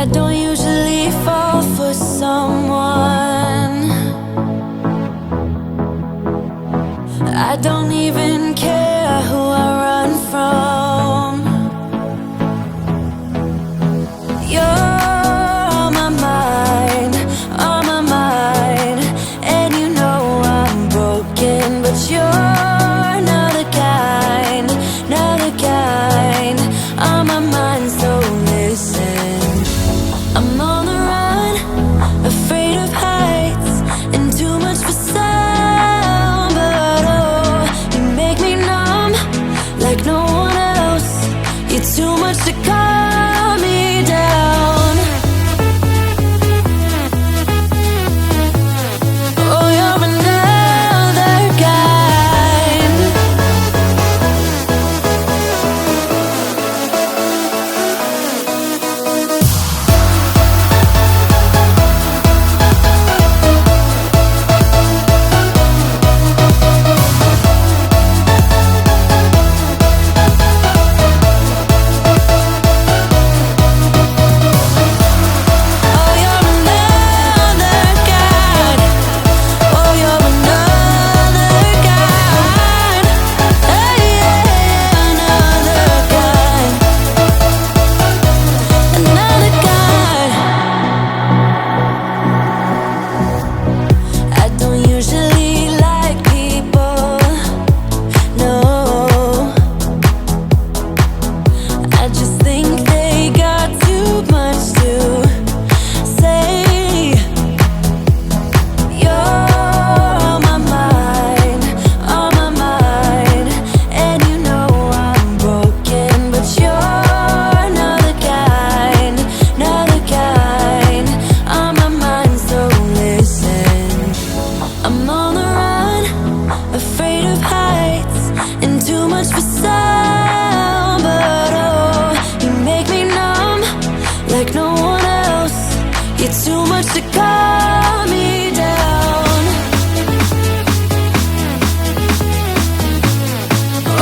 I don't usually fall for someone. I don't even care who I run from. You're on my mind, on my mind. And you know I'm broken, but you're not the kind, not the kind. On my mind, so listen. I'm on the run, afraid of heights, and too much for sound. But oh, you make me numb like no one else. You're too much to calm me down. Oh, you're another kind. Oh, you're another kind. Oh, you're another kind. Oh, yeah, another kind. Another kind. I don't usually like people, no. I just think they got too much to say. You're on my mind, on my mind. And you know I'm broken, but you're not the kind, not the kind. On my mind, so listen. I'm on the run, afraid of heights, and too much for sound. But oh, you make me numb like no one else. You're too much to calm me down.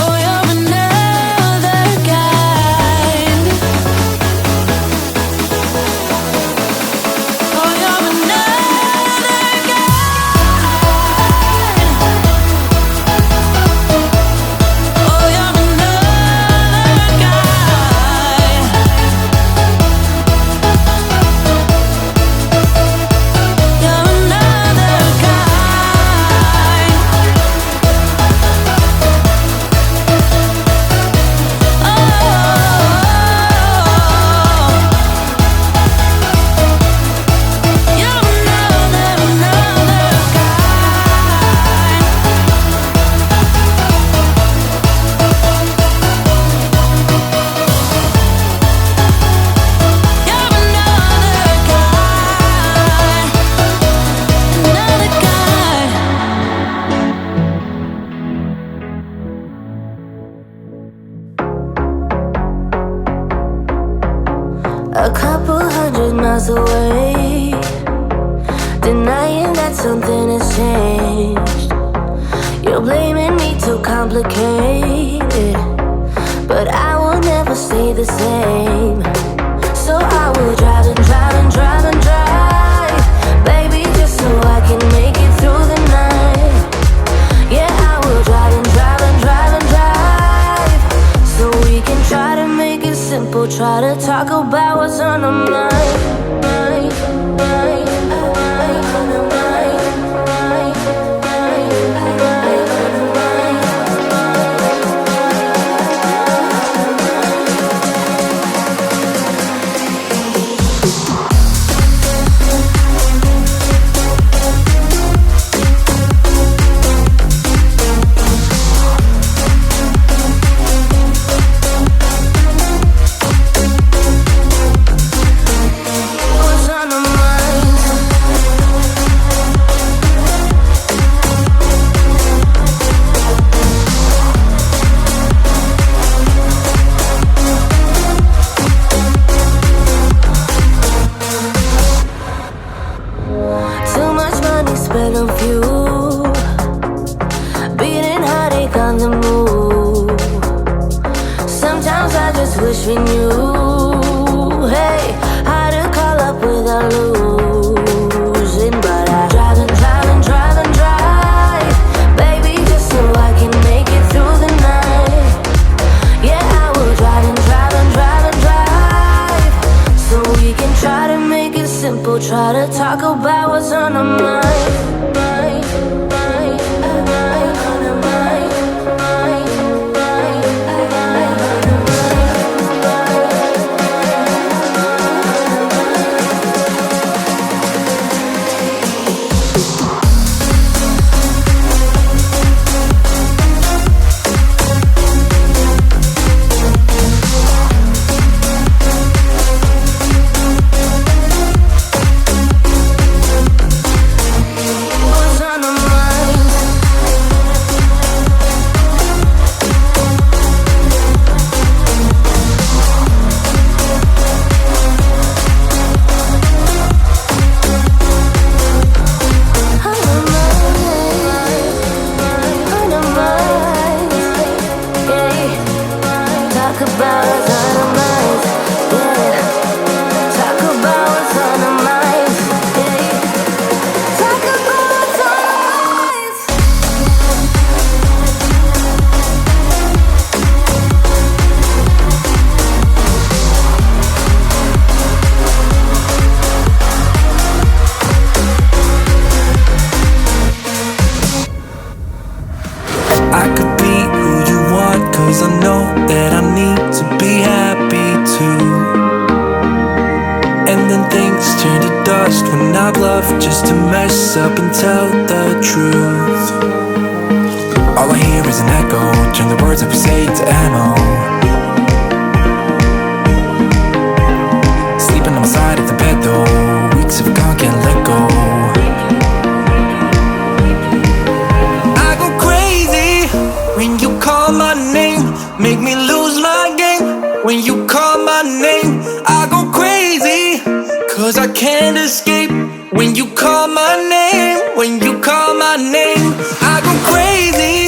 Oh, you're another kind. Oh, you're another kind. Oh, you're another kind. You're another kind. Oh, you're another a couple 100 miles away, denying that something has changed. You're blaming me too complicated, but I will never stay the same. So I will drive and drive and drive and drive, baby, just so I can make it through the night. Yeah, I will drive and drive and drive and drive, so we can try to make it simple. Try to talk about what's on our mind. What's on our mind? Too much money spent on fuel, beating heartache on the move. Sometimes I just wish we knew, hey, how to 'cause I know that I need to be happy too. And then things turn to dust when I'd love just to mess up and tell the truth. All I hear is an echo, turn the words that we say to ammo. Sleeping on the side of the bed though, weeks have gone, can't let go. I go crazy when you call my name, make me lose my game. When you call my name, I go crazy, 'cause I can't escape. When you call my name, when you call my name, I go crazy.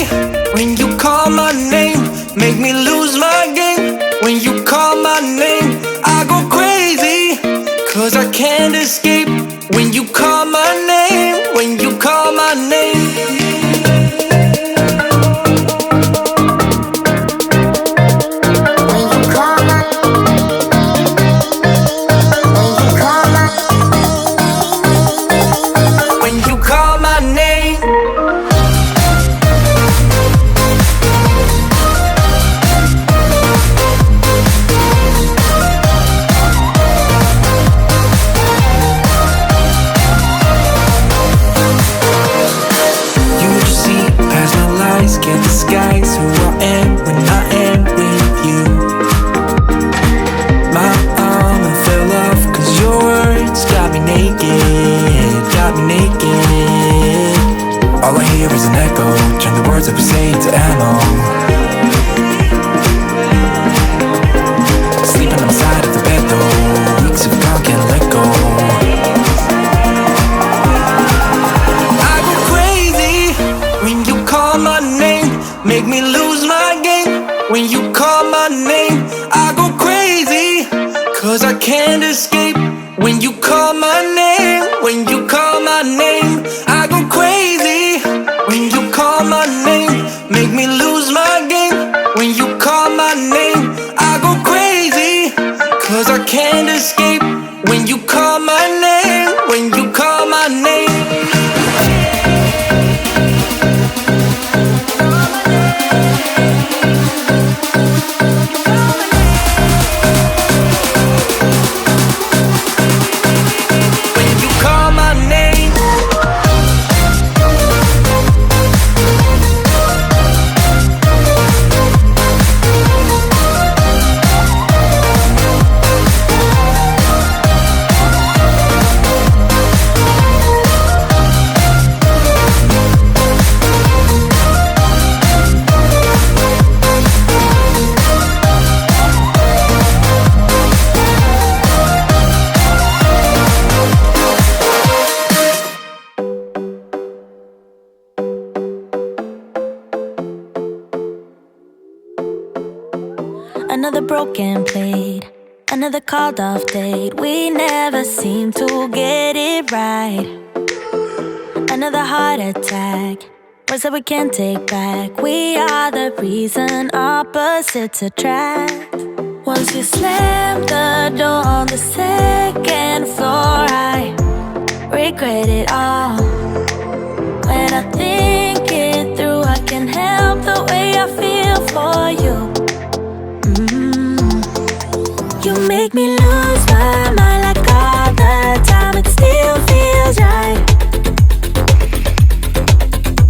When you call my name, make me lose my game. When you call my name, I go crazy, 'cause I can't escape. When you call my name, when you call my name. Can't disguise who I am when I am with you. My armor fell off 'cause your words got me naked, got me naked. All I hear is an echo, turn the words that we say to ammo. Sleeping on the side of the bed though, weeks have gone, can't let go. I go crazy when you call my name, make me lose my game. When you call my name, I go crazy, 'cause I can't escape. When you call my name, when you call my name, I go crazy. When you call my name, make me lose my game. When you call my name, I go crazy, 'cause I can't escape. When you call my name, when you call my name. Another broken plate, another called off date. We never seem to get it right. Another heart attack, words that we can't take back. We are the reason opposites attract. Once you slam the door on the second floor, I regret it all. When I think it through, I can't help the way I feel for you. You make me lose my mind like all the time. It still feels right.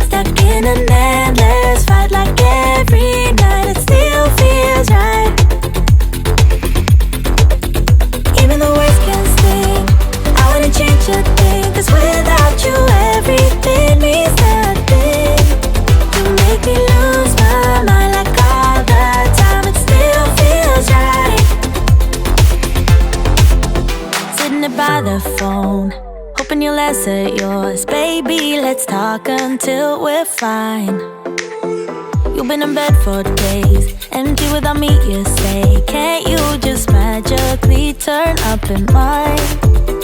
Stuck in an endless fight like every night. It still feels right. Even the words can sting, I wouldn't change a thing. 'Cause without you everything means nothing. You make me lose my mind like all the time. It still feels right. By the phone, hoping you'll answer yours. Baby, let's talk until we're fine. You've been in bed for days, empty without me, you say. Can't you just magically turn up in mine?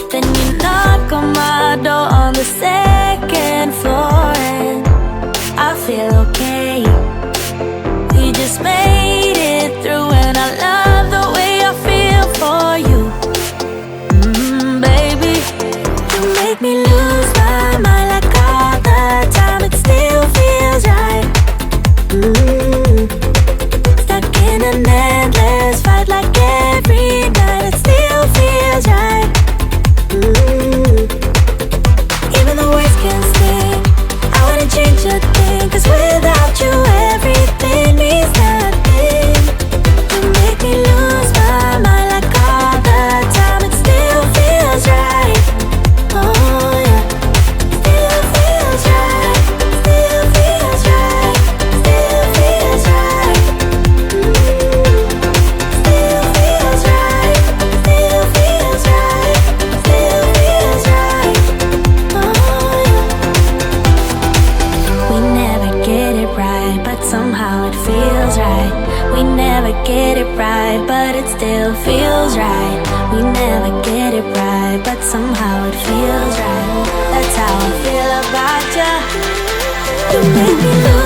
Then you knock on my door on the second floor, and I feel okay. We just made it through, and I love the way I feel for you. Baby, you make me lose my mind like all the time. It still feels right. We never get it right, but it still feels right. We never get it right, but somehow it feels right. That's how I feel about you. You make me lose